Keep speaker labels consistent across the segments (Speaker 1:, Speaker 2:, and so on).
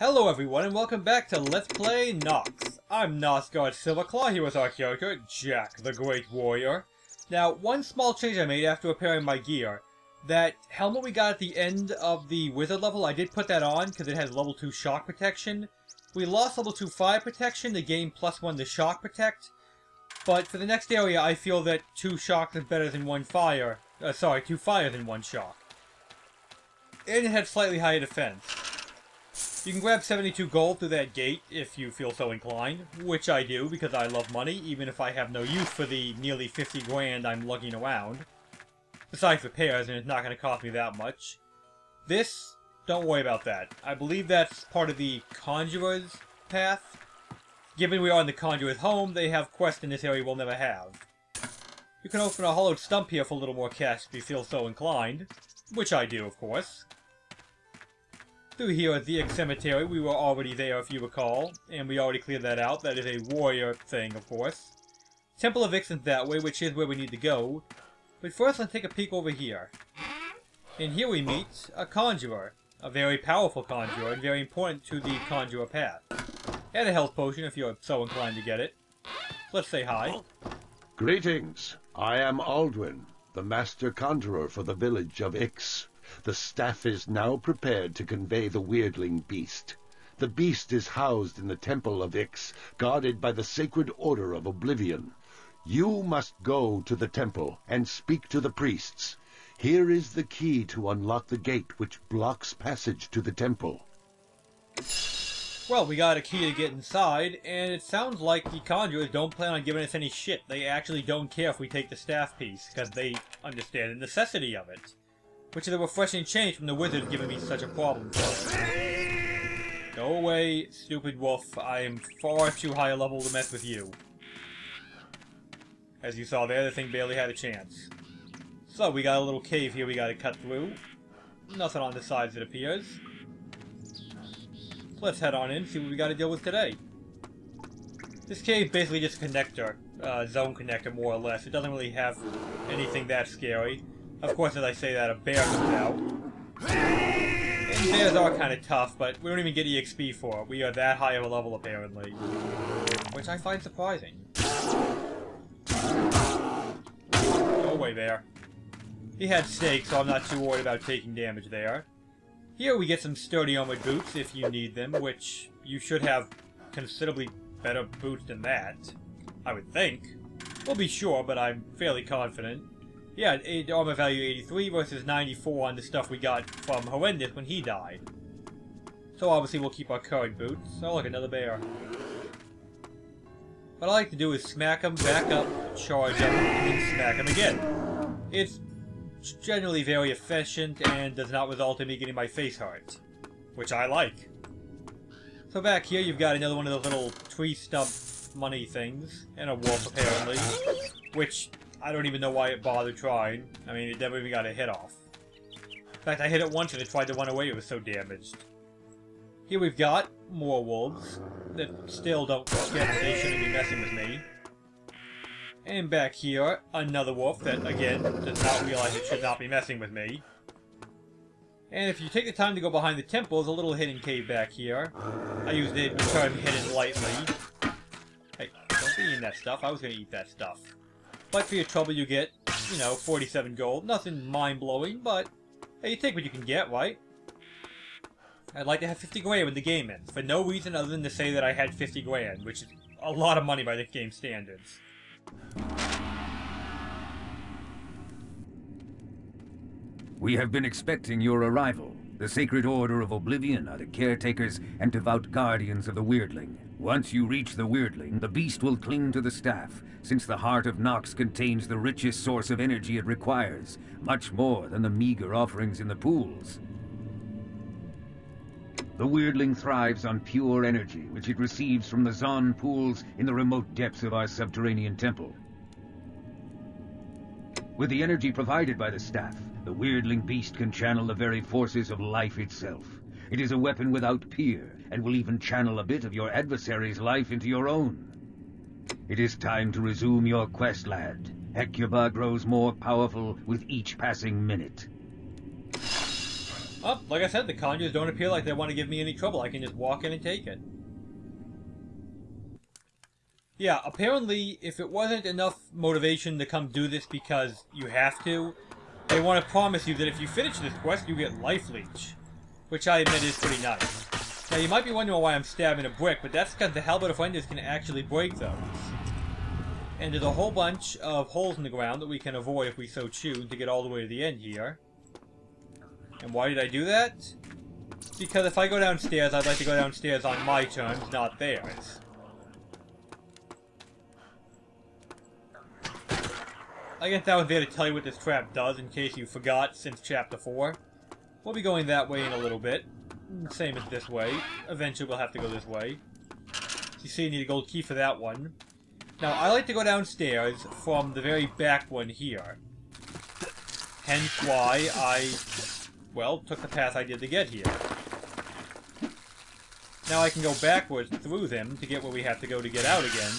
Speaker 1: Hello everyone and welcome back to Let's Play Nox. I'm Nosgard Silverclaw here with our character, Jack the Great Warrior. Now, one small change I made after repairing my gear. That helmet we got at the end of the wizard level, I did put that on because it has level 2 shock protection. We lost level 2 fire protection to gain +1 to shock protect. But for the next area, I feel that 2 shock is better than 1 fire. 2 fire than 1 shock. And it had slightly higher defense. You can grab 72 gold through that gate if you feel so inclined, which I do because I love money, even if I have no use for the nearly 50 grand I'm lugging around. Besides repairs, and it's not going to cost me that much. This, don't worry about that. I believe that's part of the Conjurer's path. Given we are in the Conjurer's home, they have quests in this area we'll never have. You can open a hollowed stump here for a little more cash if you feel so inclined, which I do, of course. Through here at the Cemetery, we were already there if you recall, and we already cleared that out. That is a warrior thing, of course. Temple of Ixen's that way, which is where we need to go. But first, let's take a peek over here. And here we meet a conjurer. A very powerful conjurer, and very important to the conjurer path. And a health potion if you're so inclined to get it. Let's say hi.
Speaker 2: Greetings. I am Aldwin, the master conjurer for the village of Ix. The staff is now prepared to convey the weirdling beast. The beast is housed in the Temple of Ix, guarded by the Sacred Order of Oblivion. You must go to the temple and speak to the priests. Here is the key to unlock the gate which blocks passage to the temple.
Speaker 1: Well, we got a key to get inside, and it sounds like the conjurers don't plan on giving us any shit. They actually don't care if we take the staff piece, because they understand the necessity of it. Which is a refreshing change from the wizard giving me such a problem for it. Go away, stupid wolf. I am far too high a level to mess with you. As you saw there, the thing barely had a chance. So, we got a little cave here we gotta cut through. Nothing on the sides, it appears. Let's head on in, see what we gotta deal with today. This cave is basically just a connector. Zone connector, more or less. It doesn't really have anything that scary. Of course, as I say that, a bear comes out. And bears are kind of tough, but we don't even get EXP for it. We are that high of a level, apparently. Which I find surprising. Go away, bear. He had snakes, so I'm not too worried about taking damage there. Here we get some sturdy armored boots, if you need them, which you should have considerably better boots than that. I would think. We'll be sure, but I'm fairly confident. Yeah, armor value 83 versus 94 on the stuff we got from Horrendous when he died. So obviously we'll keep our current boots. Oh look, another bear. What I like to do is smack him, back up, charge up, and then smack him again. It's generally very efficient and does not result in me getting my face hurt. Which I like. So back here you've got another one of those little tree stump money things. And a wolf apparently. Which I don't even know why it bothered trying. I mean, it never even got a hit off. In fact, I hit it once and it tried to run away, it was so damaged. Here we've got more wolves that still don't get that they shouldn't be messing with me. And back here, another wolf that, again, does not realize it should not be messing with me. And if you take the time to go behind the temple, there's a little hidden cave back here. I use the term hidden lightly. Hey, don't be eating that stuff. I was going to eat that stuff. But for your trouble you get, 47 gold. Nothing mind-blowing, but hey, you take what you can get, right? I'd like to have 50 grand when the game ends, for no reason other than to say that I had 50 grand, which is a lot of money by the game standards.
Speaker 3: We have been expecting your arrival. The Sacred Order of Oblivion are the caretakers and devout guardians of the Weirdling. Once you reach the Weirdling, the beast will cling to the staff, since the heart of Nox contains the richest source of energy it requires, much more than the meager offerings in the pools. The Weirdling thrives on pure energy, which it receives from the Zon pools in the remote depths of our subterranean temple. With the energy provided by the staff, the Weirdling beast can channel the very forces of life itself. It is a weapon without peer, and will even channel a bit of your adversary's life into your own. It is time to resume your quest, lad. Hecuba grows more powerful with each passing minute.
Speaker 1: Oh, like I said, the conjurers don't appear like they want to give me any trouble. I can just walk in and take it. Yeah, apparently, if it wasn't enough motivation to come do this because you have to, they want to promise you that if you finish this quest, you get Life Leech. Which I admit is pretty nice. Now, you might be wondering why I'm stabbing a brick, but that's because the Halberd of Renders can actually break those. And there's a whole bunch of holes in the ground that we can avoid if we so choose to get all the way to the end here. And why did I do that? Because if I go downstairs, I'd like to go downstairs on my terms, not theirs. I guess that was there to tell you what this trap does, in case you forgot since Chapter 4. We'll be going that way in a little bit. Same as this way. Eventually we'll have to go this way. You see, you need a gold key for that one. Now, I like to go downstairs from the very back one here. Hence why I, well, took the path I did to get here. Now I can go backwards through them to get where we have to go to get out again.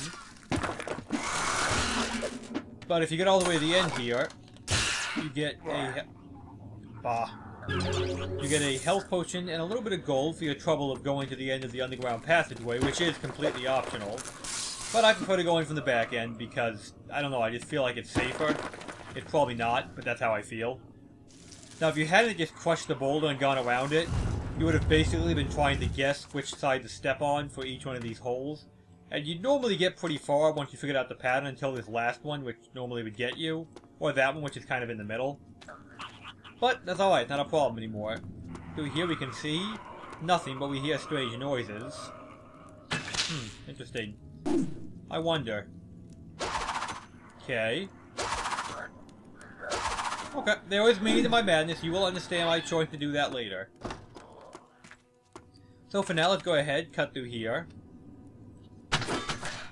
Speaker 1: But if you get all the way to the end here, you get a... You get a health potion and a little bit of gold for your trouble of going to the end of the underground passageway, which is completely optional. But I prefer to go in from the back end because, I don't know, I just feel like it's safer. It's probably not, but that's how I feel. Now, if you hadn't just crushed the boulder and gone around it, you would have basically been trying to guess which side to step on for each one of these holes. And you'd normally get pretty far once you figured out the pattern until this last one, which normally would get you. Or that one, which is kind of in the middle. But that's alright, not a problem anymore. Through here we can see nothing, but we hear strange noises. Interesting. I wonder. Okay. Okay, there is meaning to my madness. You will understand my choice to do that later. So for now, let's go ahead, cut through here.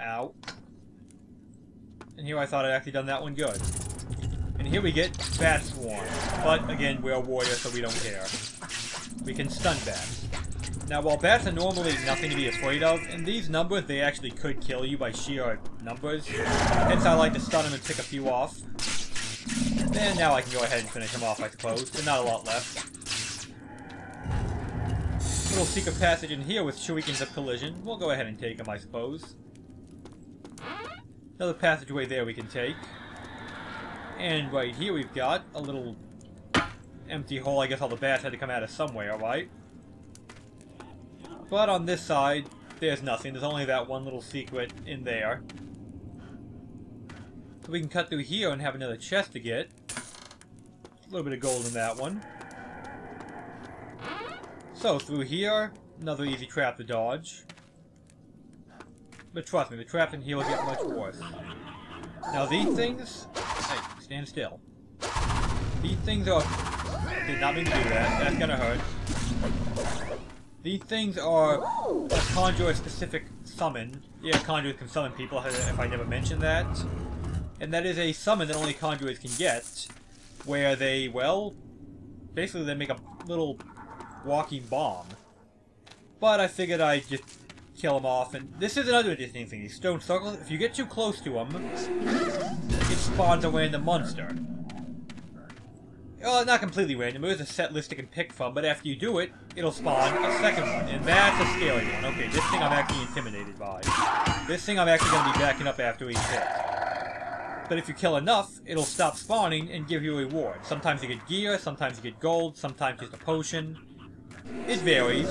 Speaker 1: Ow. And here I thought I'd actually done that one good. And here we get Bat Swarm. But again, we're a warrior, so we don't care. We can stun bats. Now, while bats are normally nothing to be afraid of, in these numbers, they actually could kill you by sheer numbers. Hence, I like to stun them and pick a few off. And now I can go ahead and finish them off, I suppose. There's not a lot left. Little secret passage in here with shurikens of collision. We'll go ahead and take them, I suppose. Another passageway there we can take. And right here we've got a little empty hole. I guess all the bats had to come out of somewhere, right? But on this side, there's nothing. There's only that one little secret in there. So we can cut through here and have another chest to get. A little bit of gold in that one. So, through here, another easy trap to dodge. But trust me, the traps in here will get much worse. Now these things... Hey, stand still. These things are... Did not mean to do that. That's gonna hurt. These things are a conjurer-specific summon. Yeah, conjurers can summon people, if I never mentioned that. And that is a summon that only conjurers can get, where they, well, basically they make a little walking bomb. But I figured I'd just kill them off, and this is another interesting thing. These stone circles, if you get too close to them, it spawns a random monster. Well, not completely random. There is a set list you can pick from, but after you do it, it'll spawn a second one, and that's a scary one. Okay, this thing I'm actually intimidated by. This thing I'm actually going to be backing up after each hit. But if you kill enough, it'll stop spawning and give you a reward. Sometimes you get gear, sometimes you get gold, sometimes just a potion. It varies,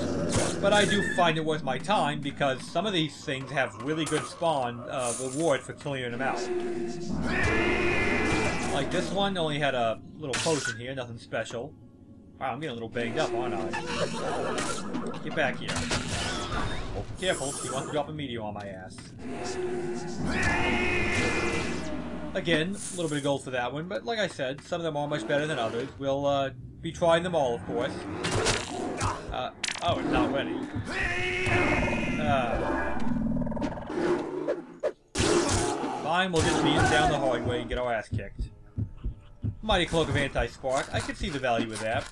Speaker 1: but I do find it worth my time because some of these things have really good spawn reward for clearing them out. Like this one only had a little potion here, nothing special. Wow, I'm getting a little banged up, aren't I? Get back here. Oh, careful, he wants to drop a meteor on my ass. Again, a little bit of gold for that one, but like I said, some of them are much better than others. We'll be trying them all, of course. Oh, it's not ready. Fine, we'll just beat it down the hard way and get our ass kicked. Mighty Cloak of Anti-Spark. I could see the value of that.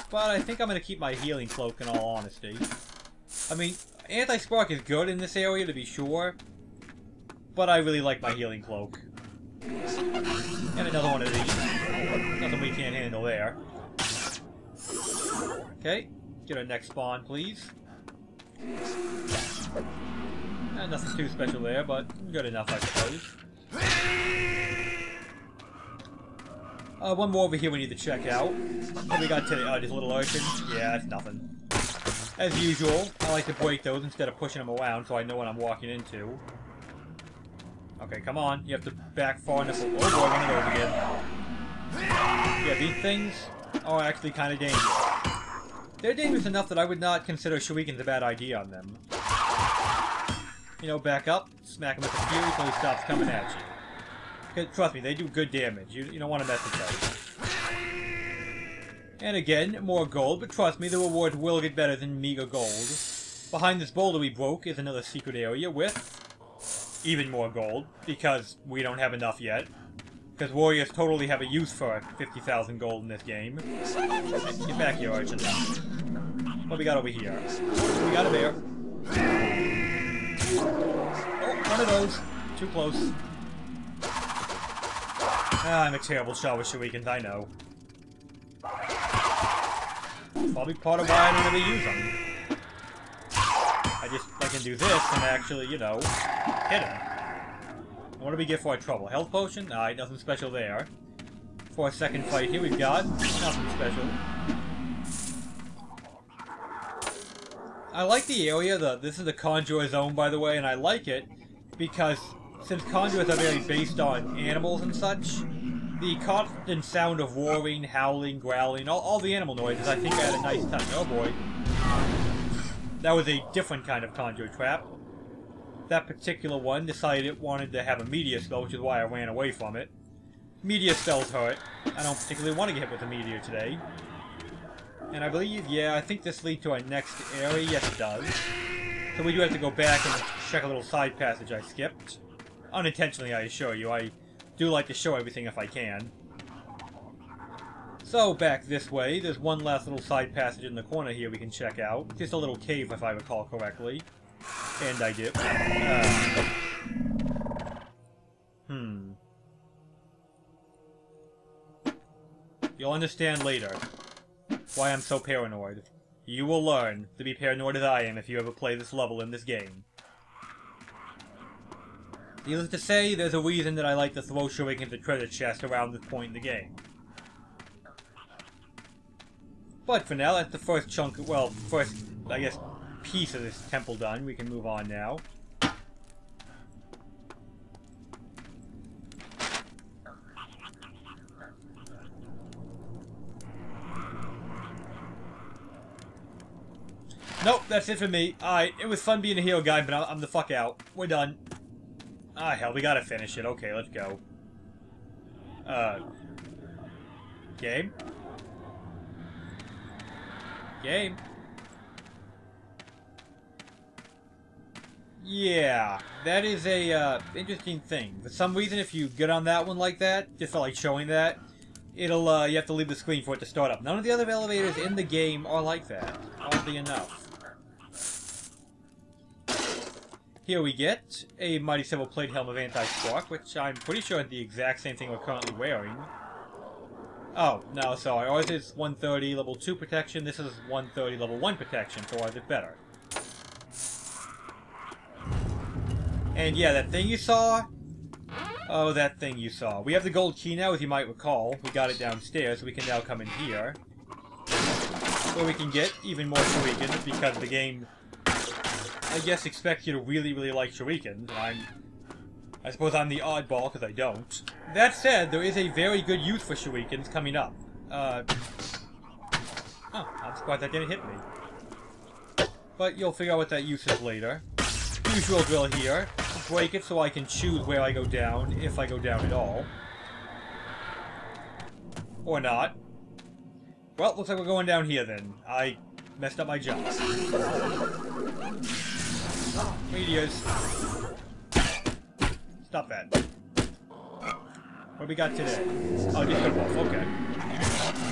Speaker 1: But I think I'm going to keep my Healing Cloak in all honesty. I mean, Anti-Spark is good in this area, to be sure. But I really like my Healing Cloak. And another one of these. Nothing we can't handle there. Okay, get our next spawn, please. Nothing too special there, but good enough, I suppose. One more over here we need to check out. What we got today? Oh, just a little urchin? Yeah, that's nothing. As usual, I like to break those instead of pushing them around so I know what I'm walking into. Okay, come on. You have to back far enough. Oh boy, one of those again. Yeah, these things are actually kind of dangerous. They're dangerous enough that I would not consider shurikens a bad idea on them. You know, back up, smack him with the fury until he stops coming at you. Because, trust me, they do good damage. You don't want to mess with those. And again, more gold, but trust me, the rewards will get better than meager gold. Behind this boulder we broke is another secret area with even more gold, because we don't have enough yet. Because warriors totally have a use for 50,000 gold in this game. Get back here, Archon. What we got over here? We got a bear. Oh, one of those. Too close. Ah, I'm a terrible shot with shurikens, I know. Probably part of why I don't ever use them. I can do this and actually, you know, hit him. What do we get for our trouble? Health potion? Alright, nothing special there. For our second fight here we've got nothing special. I like the area, this is the Conjurer Zone by the way, and I like it because since Conjurers are very based on animals and such, the constant sound of roaring, howling, growling, all the animal noises, I think I had a nice touch. Oh boy. That was a different kind of Conjurer trap. That particular one decided it wanted to have a meteor spell, which is why I ran away from it. Meteor spells hurt. I don't particularly want to get hit with a meteor today. And I believe, yeah, I think this leads to our next area. Yes, it does. So we do have to go back and check a little side passage I skipped. Unintentionally, I assure you. I do like to show everything if I can. So, back this way, there's one last little side passage in the corner here we can check out. Just a little cave, if I recall correctly. And I do. You'll understand later why I'm so paranoid. You will learn to be paranoid as I am if you ever play this level in this game. Needless to say, there's a reason that I like to throw shurikens into treasure chests around this point in the game. But for now, that's the first chunk, well, first, I guess, piece of this temple done. We can move on now. Nope, that's it for me. Alright, it was fun being a hero guy, but I'm the fuck out. We're done. Ah, hell, we gotta finish it. Okay, let's go. Game? Game? Yeah, that is a, interesting thing. For some reason, if you get on that one like that, just for, like, showing that, it'll, you have to leave the screen for it to start up. None of the other elevators in the game are like that, oddly enough. Here we get a Mighty Silver Plate Helm of Anti-Spark, which I'm pretty sure is the exact same thing we're currently wearing. Oh, no, sorry. Ours is 130 level 2 protection, this is 130 level 1 protection, so ours is better. And yeah, that thing you saw? Oh, that thing you saw. We have the gold key now, as you might recall. We got it downstairs, so we can now come in here. Where we can get even more shurikens, because the game, I guess, expects you to really, really like shurikens. I suppose I'm the oddball, because I don't. That said, there is a very good use for shurikens coming up. Oh, I'm surprised that didn't hit me. But you'll figure out what that use is later. Usual drill here. Break it so I can choose where I go down, if I go down at all. Or not. Well, looks like we're going down here then. I messed up my job. Meteors. Stop that. What do we got today? Oh, just a wolf. Okay.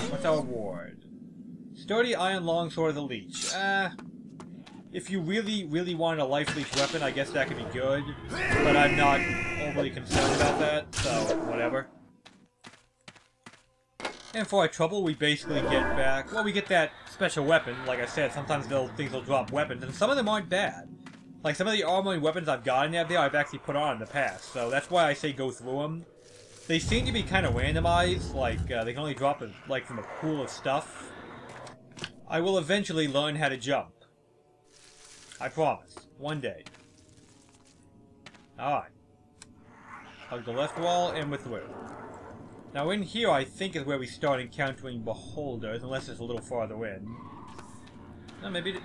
Speaker 1: What's our reward? Sturdy Iron Longsword of the Leech. If you really, really want a life leech weapon, I guess that could be good. But I'm not overly concerned about that, so whatever. And for our trouble, we basically get back... Well, we get that special weapon. Like I said, sometimes things will drop weapons, and some of them aren't bad. Like, some of the armor and weapons I've gotten out there, I've actually put on in the past. So that's why I say go through them. They seem to be kind of randomized. Like, they can only drop, like, from a pool of stuff. I will eventually learn how to jump. I promise. One day. Alright. Hug the left wall, and we're through. Now in here, I think is where we start encountering beholders, unless it's a little farther in. No, maybe...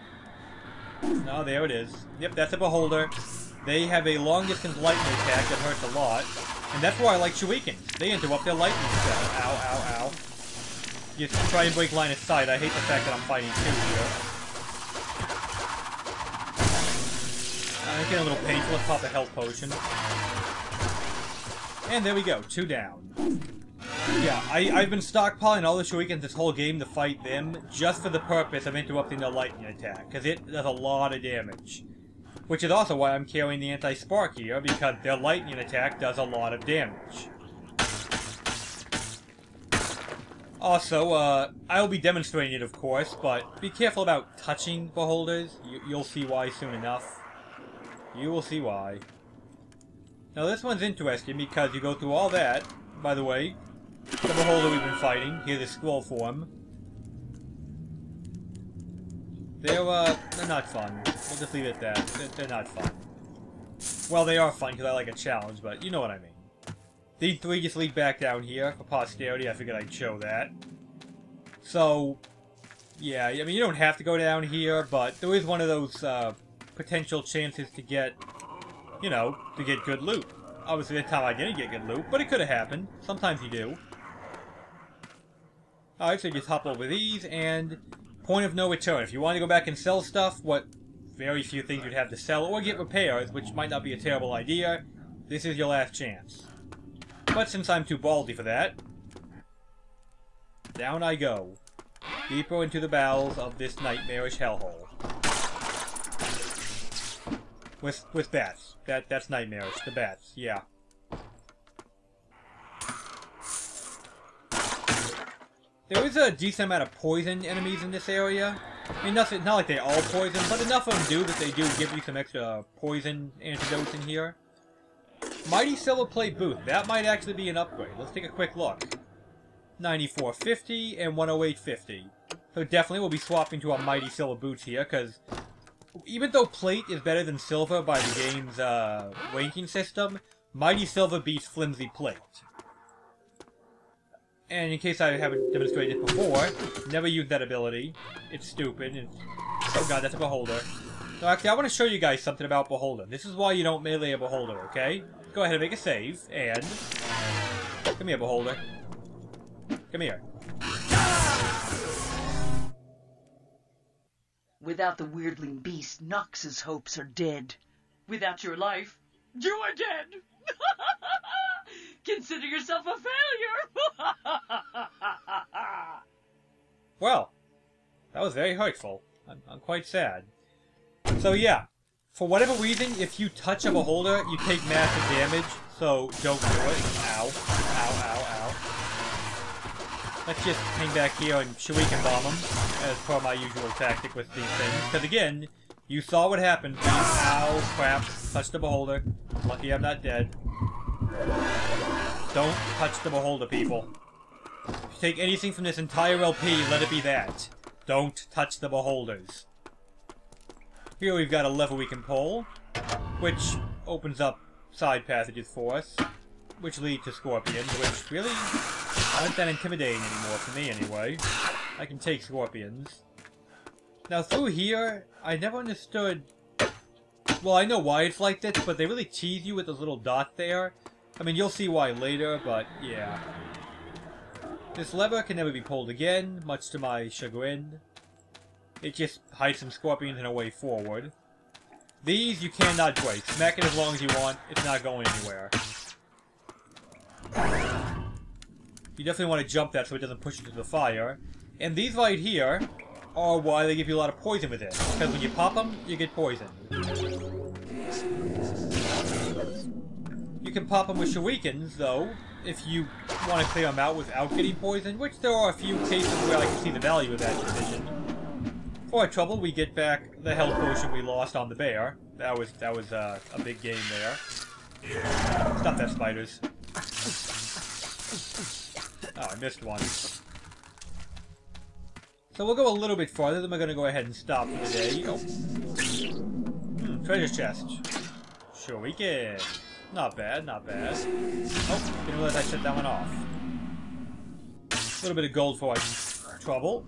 Speaker 1: No, there it is. Yep, that's a beholder. They have a long-distance lightning attack that hurts a lot. And that's why I like shurikens. They interrupt their lightning spell. Ow, ow, ow. Just try and break line of sight. I hate the fact that I'm fighting two here. I'm getting a little painful. Let's pop a health potion. And there we go. 2 down. Yeah, I've been stockpiling all the shurikens this whole game to fight them, just for the purpose of interrupting their lightning attack, because it does a lot of damage. Which is also why I'm carrying the anti-spark here, because their lightning attack does a lot of damage. Also, I'll be demonstrating it, of course, but be careful about touching beholders. You'll see why soon enough. You will see why. Now this one's interesting because you go through all that. By the way, the beholder we've been fighting, here's the scroll form. They're not fun. We'll just leave it at that. They're not fun. Well, they are fun because I like a challenge, but you know what I mean. These 3 just lead back down here for posterity. I figured I'd show that. So, yeah, I mean, you don't have to go down here, but there is one of those potential chances to get, you know, to get good loot. Obviously, that time I didn't get good loot, but it could have happened. Sometimes you do. Alright, so you just hop over these, and point of no return. If you want to go back and sell stuff, what very few things you'd have to sell, or get repairs, which might not be a terrible idea, this is your last chance. But since I'm too ballsy for that, down I go. Deeper into the bowels of this nightmarish hellhole. With bats. That's nightmarish. The bats, yeah. There is a decent amount of poison enemies in this area. I mean, not like they all poison, but enough of them do that they do give you some extra poison antidotes in here. Mighty Silver Plate Boot. That might actually be an upgrade. Let's take a quick look. 9450 and 10850. So definitely we'll be swapping to our Mighty Silver Boots here, because even though plate is better than silver by the game's ranking system, Mighty Silver beats Flimsy Plate. And in case I haven't demonstrated it before, never use that ability. It's stupid. Oh god, that's a beholder. So actually, I want to show you guys something about beholder. This is why you don't melee a beholder, okay? Go ahead and make a save, and... Come here, beholder. Come here.
Speaker 4: Without the weirdling beast, Nox's hopes are dead. Without your life, you are dead! Consider yourself a failure!
Speaker 1: Well, that was very hurtful. I'm quite sad. So yeah, for whatever reason, if you touch a beholder, you take massive damage, so don't do it. Ow. Ow, ow, ow. Let's just hang back here and shuriken bomb them, as per my usual tactic with these things. Because again, you saw what happened. Ow, crap. Touch the beholder. Lucky I'm not dead. Don't touch the beholder, people. If you take anything from this entire LP, let it be that. Don't touch the beholders. Here we've got a lever we can pull, which opens up side passages for us, which lead to scorpions, which really aren't that intimidating anymore, for me anyway. I can take scorpions. Now through here, I never understood... Well, I know why it's like this, but they really tease you with those little dots there. I mean, you'll see why later, but yeah. This lever can never be pulled again, much to my chagrin. It just hides some scorpions in a way forward. These you cannot break. Smack it as long as you want, it's not going anywhere. You definitely want to jump that so it doesn't push into the fire. And these right here are why they give you a lot of poison with it. Because when you pop them, you get poisoned. You You can pop them with shurikens, though, if you want to clear them out without getting poisoned, which there are a few cases where I can see the value of that decision. For our trouble, we get back the health potion we lost on the bear. That was a big game there. Stop that, spiders. Oh, I missed one. So we'll go a little bit farther, then we're going to go ahead and stop for the day. Oh. Treasure chest. Shuriken. Not bad, not bad. Oh, didn't realize I set that one off. A little bit of gold for our trouble.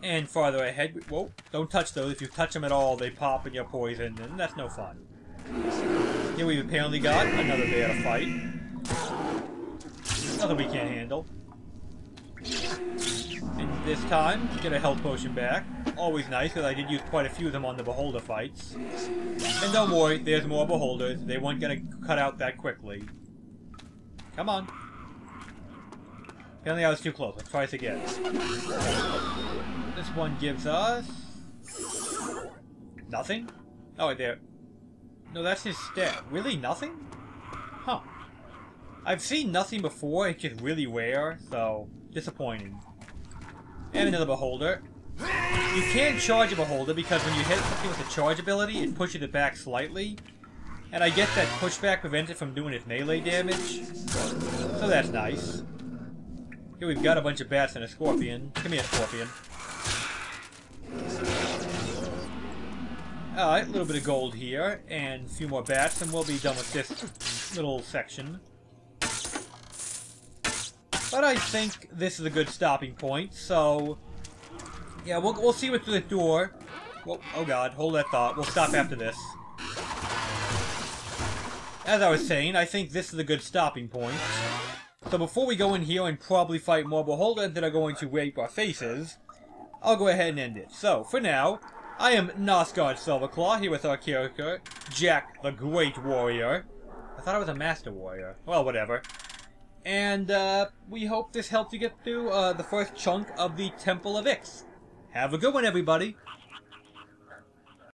Speaker 1: And farther ahead, whoa, don't touch those. If you touch them at all, they pop and you're poisoned, and that's no fun. Here we've apparently got another bear to fight. Nothing we can't handle. And this time, get a health potion back. Always nice, because I did use quite a few of them on the beholder fights. And don't worry, there's more beholders. They weren't going to cut out that quickly. Come on. Apparently I was too close. Let's try this again. This one gives us... nothing? Oh, right there. No, that's his stat. Really? Nothing? Huh. I've seen nothing before. It's just really rare, so... disappointing. And another beholder. You can charge a beholder because when you hit something with a charge ability, it pushes it back slightly. And I get that pushback prevents it from doing its melee damage. So that's nice. Here we've got a bunch of bats and a scorpion. Come here, scorpion. Alright, a little bit of gold here, and a few more bats, and we'll be done with this little section. But I think this is a good stopping point, so... yeah, we'll see what's through the door. Whoa, oh god, hold that thought. We'll stop after this. As I was saying, I think this is a good stopping point. So before we go in here and probably fight more beholders that are going to rape our faces, I'll go ahead and end it. So, for now, I am Nosgard Silverclaw, here with our character, Jack the Great Warrior. I thought I was a Master Warrior. Well, whatever. And, we hope this helped you get through, the first chunk of the Temple of Ix. Have a good one, everybody!